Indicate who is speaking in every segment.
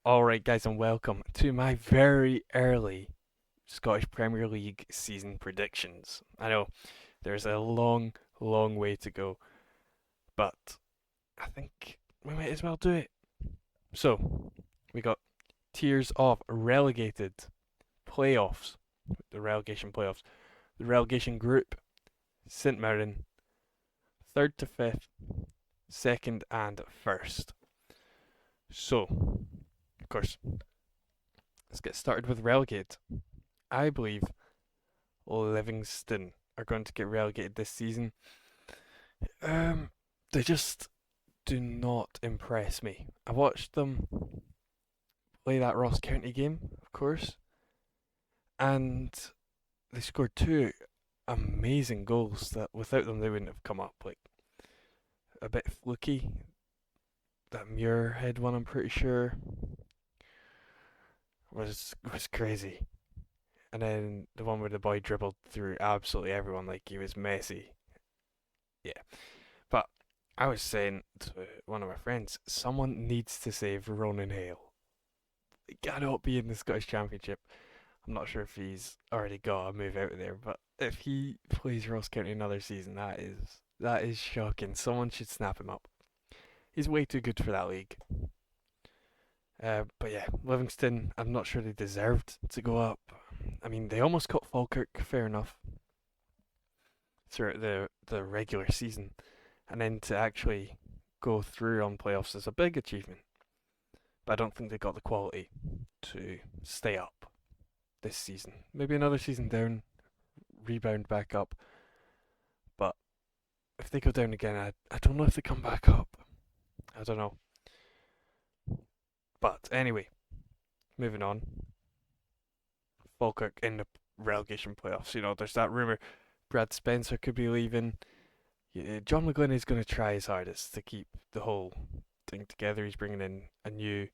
Speaker 1: Alright, guys, and welcome to my very early Scottish Premier League season predictions. I know there's a long, long way to go, but I think we might as well do it. So, we got tiers of relegated playoffs, the relegation playoffs, the relegation group, St Mirren, third to fifth, second and first. So, of course, let's get started with relegated. I believe Livingston are going to get relegated this season. Um, they just do not impress me. I watched them play that Ross County game, of course, and they scored two amazing goals that without them they wouldn't have come up. Like a bit fluky. That Muirhead one, I'm pretty sure, was crazy. And then the one where the boy dribbled through absolutely everyone like he was Messi. Yeah, but I was saying to one of my friends, someone needs to save Ronan Hale. He cannot be in the Scottish Championship. I'm not sure if he's already got a move out of there, but if he plays Ross County another season, that is shocking. Someone should snap him up. He's way too good for that league. But yeah, Livingston, I'm not sure they deserved to go up. I mean, they almost caught Falkirk, fair enough, throughout the regular season, and then to actually go through on playoffs is a big achievement. But I don't think they got the quality to stay up this season. Maybe another season down, rebound back up. But if they go down again, I don't know if they come back up. I don't know. But anyway, moving on. Falkirk in the relegation playoffs. There's that rumour Brad Spencer could be leaving. Yeah, John McGlynn is going to try his hardest to keep the whole thing together. He's bringing in a new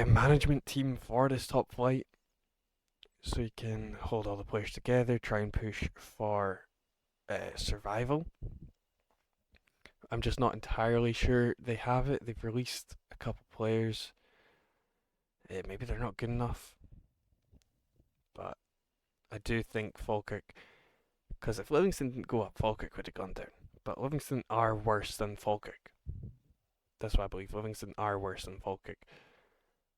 Speaker 1: management team for this top flight so he can hold all the players together, try and push for survival. I'm just not entirely sure they have it. They've released a couple players. Maybe they're not good enough, but I do think Falkirk, because if Livingston didn't go up, Falkirk would have gone down. But Livingston are worse than Falkirk. That's why I believe Livingston are worse than Falkirk.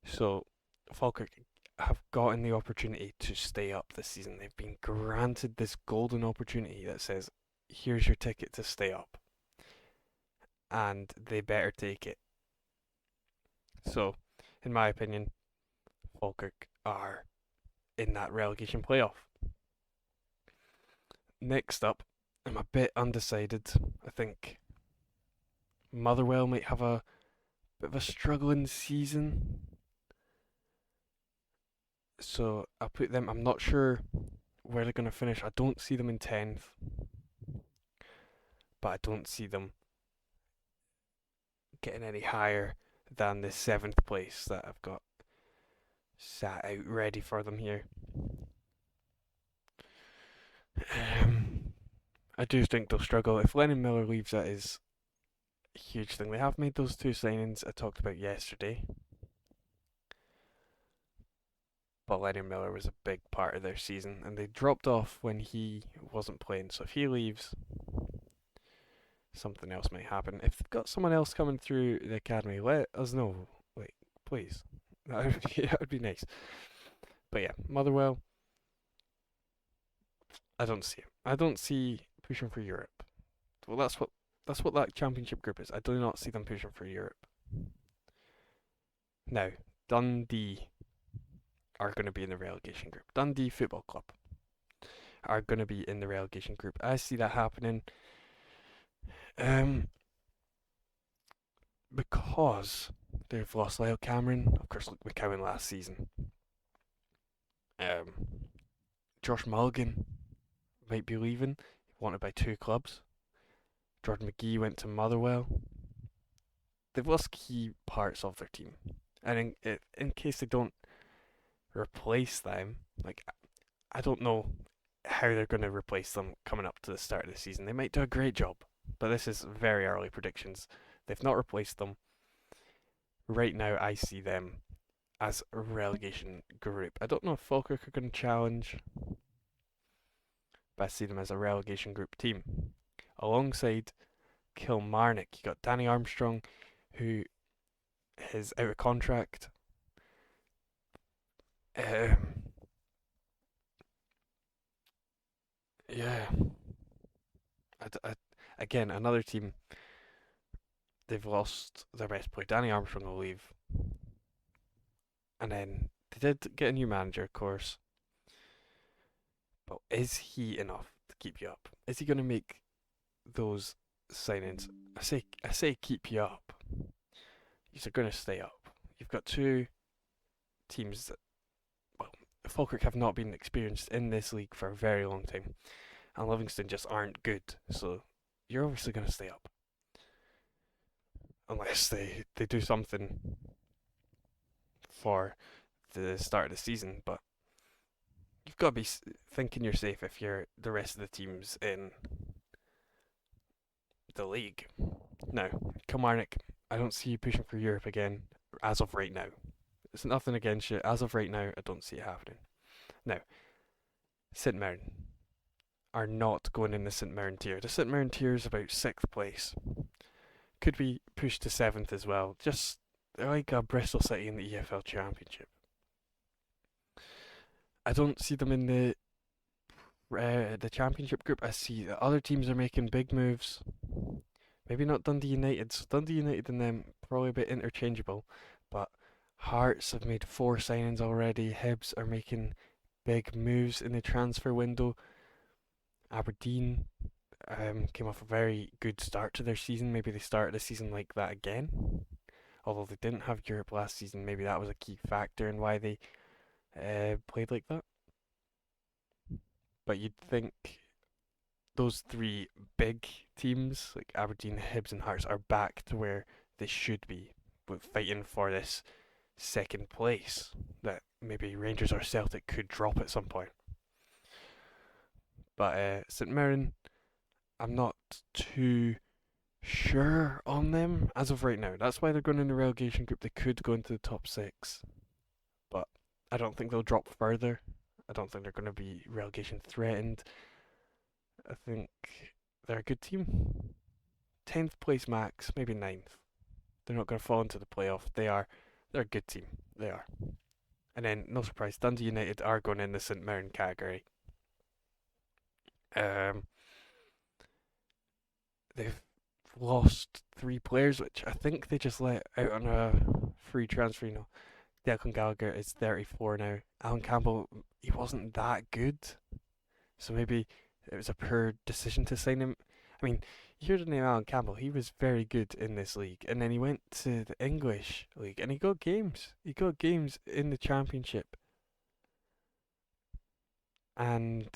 Speaker 1: So Falkirk have gotten the opportunity to stay up this season. They've been granted this golden opportunity that says, here's your ticket to stay up. And they better take it. So, in my opinion, Falkirk are in that relegation playoff. Next up, I'm a bit undecided. I think Motherwell might have a bit of a struggling season. So I'll put them, I'm not sure where they're going to finish. I don't see them in 10th, but I don't see them getting any higher than the 7th place that I've got sat out ready for them here. I do think they'll struggle. If Lennon Miller leaves, that is a huge thing. They have made those two signings I talked about yesterday, but Lennon Miller was a big part of their season, and they dropped off when he wasn't playing. So if he leaves, something else might happen. If they've got someone else coming through the academy, let us know. Like, please. That would be nice. But yeah, Motherwell, I don't see it. I don't see pushing for Europe. Well, that's what that championship group is. I do not see them pushing for Europe. Now, Dundee are going to be in the relegation group. Dundee Football Club are going to be in the relegation group. I see that happening. Um, because they've lost Lyle Cameron, of course, Luke McCowan last season. Um, Josh Mulligan might be leaving, wanted by two clubs. Jordan McGee went to Motherwell. They've lost key parts of their team, and in case they don't replace them, like I don't know how they're going to replace them coming up to the start of the season. They might do a great job, but this is very early predictions. They've not replaced them. Right now, I see them as a relegation group. I don't know if Falkirk are going to challenge, but I see them as a relegation group team. Alongside Kilmarnock, you got Danny Armstrong, who is out of contract. Um, yeah, again, another team. They've lost their best player. Danny Armstrong will leave, and then they did get a new manager, of course. But is he enough to keep you up? Is he going to make those signings? I say keep you up. You're going to stay up. You've got two teams that, well, Falkirk have not been experienced in this league for a very long time, and Livingston just aren't good. So you're obviously going to stay up, unless they do something for the start of the season. But you've got to be thinking you're safe if you're the rest of the teams in the league. Now, Kilmarnock, I don't see you pushing for Europe again as of right now. It's nothing against you. As of right now, I don't see it happening. Now, St Mirren are not going in the St Mirren tier. The St Mirren tier is about 6th place. Could be pushed to 7th as well. Just like a Bristol City in the EFL Championship. I don't see them in the Championship group. I see that other teams are making big moves. Maybe not Dundee United. So Dundee United and them probably a bit interchangeable, but Hearts have made 4 signings already. Hibs are making big moves in the transfer window. Aberdeen came off a very good start to their season. Maybe they started the season like that again. Although they didn't have Europe last season, maybe that was a key factor in why they played like that. But you'd think those three big teams, like Aberdeen, Hibs, and Hearts, are back to where they should be, with fighting for this second place that maybe Rangers or Celtic could drop at some point. But St Mirren, I'm not too sure on them as of right now. That's why they're going in the relegation group. They could go into the top 6, but I don't think they'll drop further. I don't think they're going to be relegation threatened. I think they're a good team. 10th place max, maybe 9th. They're not going to fall into the playoff. They're a good team. They are. And then, no surprise, Dundee United are going in the St Mirren category. Um, they've lost 3 players, which I think they just let out on a free transfer. Declan Gallagher is 34 now. Alan Campbell, he wasn't that good, so maybe it was a poor decision to sign him. I mean, you hear the name Alan Campbell, he was very good in this league, and then he went to the English league and he got games. He got games in the Championship, and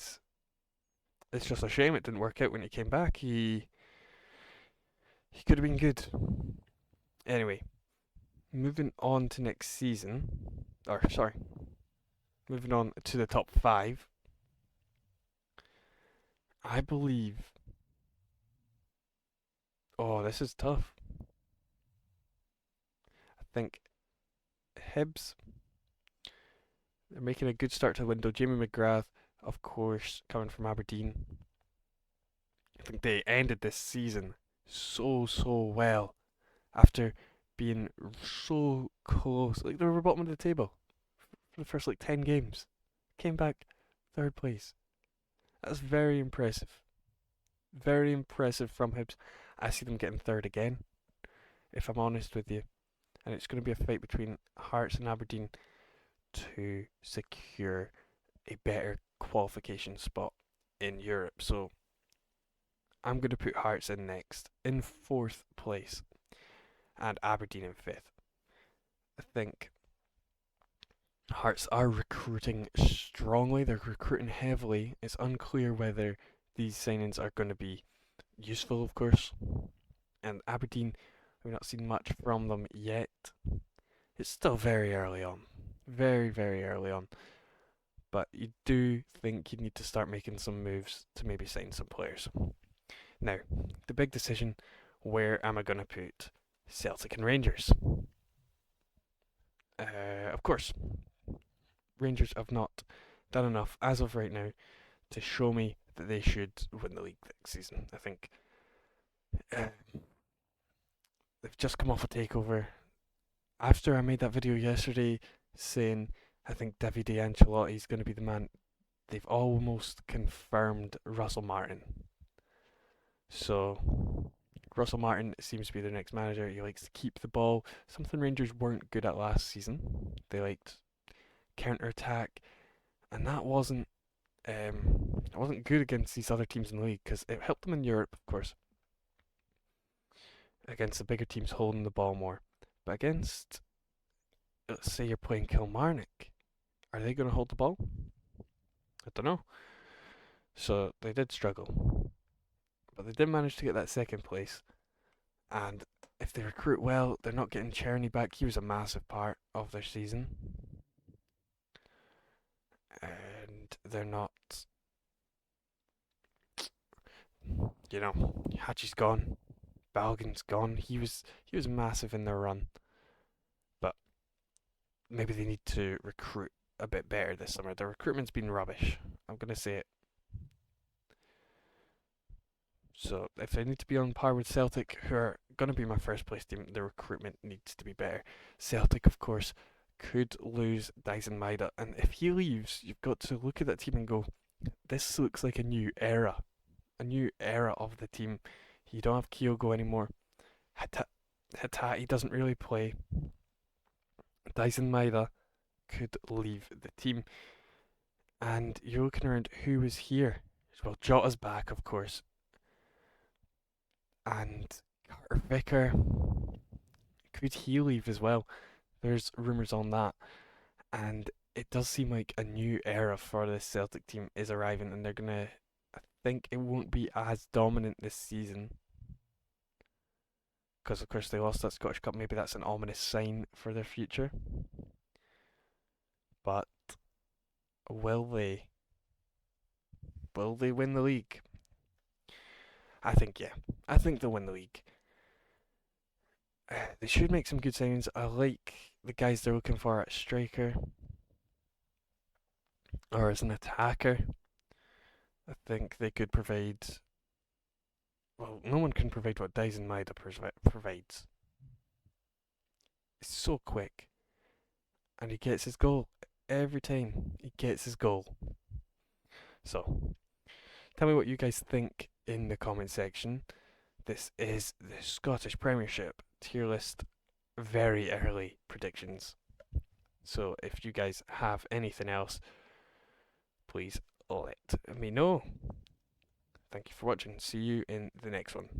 Speaker 1: it's just a shame it didn't work out when he came back. He could have been good. Anyway, moving on to next season, or sorry, moving on to the top 5. I believe. Oh, this is tough. I think Hibs, they're making a good start to the window. Jamie McGrath, of course, coming from Aberdeen. I think they ended this season so well after being so close. Like they were bottom of the table for the first like 10 games. Came back 3rd place. That's very impressive. Very impressive from Hibs. I see them getting 3rd again, if I'm honest with you. And it's going to be a fight between Hearts and Aberdeen to secure a better qualification spot in Europe. So I'm going to put Hearts in next, in 4th place, and Aberdeen in 5th. I think Hearts are recruiting strongly, they're recruiting heavily. It's unclear whether these signings are going to be useful, of course. And Aberdeen, we've not seen much from them yet. It's still very early on. Very early on. But you do think you need to start making some moves to maybe sign some players. Now, the big decision, where am I going to put Celtic and Rangers? Of course, Rangers have not done enough as of right now to show me that they should win the league next season. I think uh, they've just come off a takeover. After I made that video yesterday saying I think Davide Ancelotti is going to be the man, they've almost confirmed Russell Martin. So Russell Martin seems to be their next manager. He likes to keep the ball, something Rangers weren't good at last season. They liked counter attack, and it wasn't good against these other teams in the league because it helped them in Europe, of course, against the bigger teams holding the ball more. But against, let's say you're playing Kilmarnock, are they going to hold the ball? I don't know. So they did struggle, but they did manage to get that second place. And if they recruit well, they're not getting Cherny back. He was a massive part of their season. And they're not, Hachi's gone, Balgan's gone. He was massive in their run, but maybe they need to recruit a bit better this summer. Their recruitment's been rubbish. I'm gonna say it. So if they need to be on par with Celtic, who are gonna be my first place team, the recruitment needs to be better. Celtic, of course, could lose Dyson Maida, and if he leaves, you've got to look at that team and go, this looks like a new era of the team. You don't have Kyogo anymore. Hitati doesn't really play. Dyson Maida could leave the team, and you're looking around who is here. Well, Jota's back, of course, and Carter Vicker, could he leave as well? There's rumours on that, and it does seem like a new era for this Celtic team is arriving, and they're gonna. I think it won't be as dominant this season because, of course, they lost that Scottish Cup. Maybe that's an ominous sign for their future. But will they? Will they win the league? I think yeah. I think they'll win the league. They should make some good signings. I like the guys they're looking for at striker or as an attacker. I think they could provide. Well, no one can provide what Dyson Maida provides. It's so quick, and he gets his goal every time. He gets his goal. So, tell me what you guys think in the comment section. This is the Scottish Premiership tier list, very early predictions. So if you guys have anything else, please let me know. Thank you for watching. See you in the next one.